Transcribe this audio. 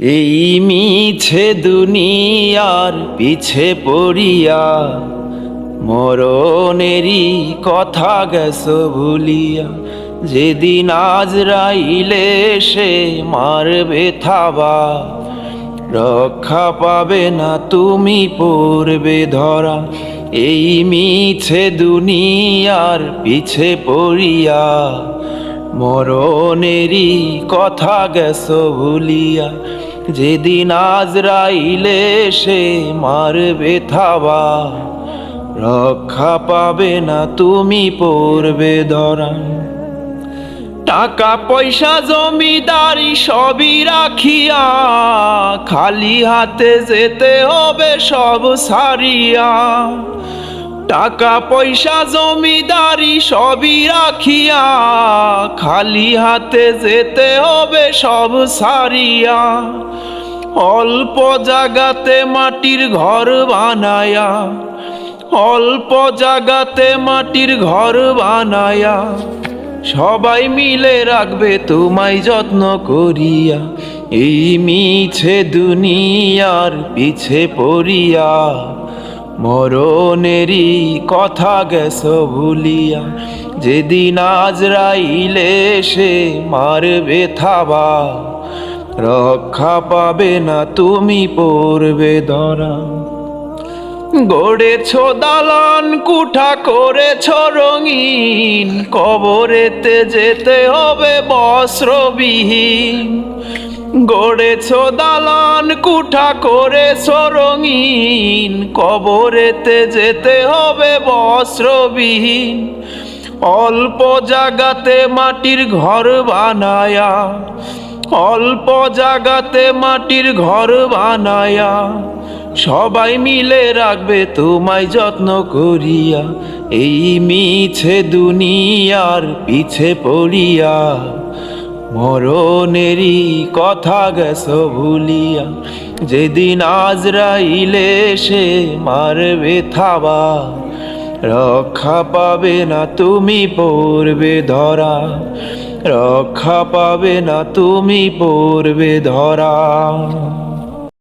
এই মিছে দুনিয়ার পিছে পড়িয়া মরণেরই কথা গেছো ভুলিয়া। যেদিন আজরাইলে সে মারবে থাবা, রক্ষা পাবে না তুমি পড়বে ধরা। এই মিছে দুনিয়ার পিছে পড়িয়া মরণেরই কথা গেছো ভুলিয়া। যেদিন আজরাইলে সে মারবে থাবা, রক্ষা পাবে না তুমি পড়বে ধরা। টাকা পয়সা জমিদারি সবই রাখিয়া খালি হাতে যেতে হবে সব সারিয়া। টাকা পয়সা জমিদারি সবই রাখিয়া খালি হাতে যেতে হবে সব সারিয়া। অল্প জাগাতে মাটির ঘর বানায়া, অল্প জাগাতে মাটির ঘর বানায়া সবাই মিলে রাখবে তোমায় যত্ন করিয়া। এই মিছে দুনিয়ার পিছে পড়িয়া মরণেরই কথা গেছো ভুলিয়া। যেদিন আজরাইলে সে মারবে থাবা, রক্ষা পাবে না তুমি পড়বে ধরা। গড়েছ দালান কুঠা করেছ রঙিন, কবরেতে যেতে হবে বস্ত্রবিহীন। গড়েছ দালান কুঠা করেছ রঙিন, কবরেতে যেতে হবে বস্ত্রবিহীন। অল্প জাগাতে মাটির ঘর বানায়া, অল্প জাগাতে মাটির ঘর বানায়া সবাই মিলে রাখবে তোমায় যত্ন করিয়া। এই মিছে দুনিয়ার পিছে পড়িয়া মরণেরই কথা গেছো ভুলিয়া। যেদিন আজরাইলে সে মারবে থাবা, রক্ষা পাবে না তুমি পড়বে ধরা। রক্ষা পাবে না তুমি পড়বে ধরা।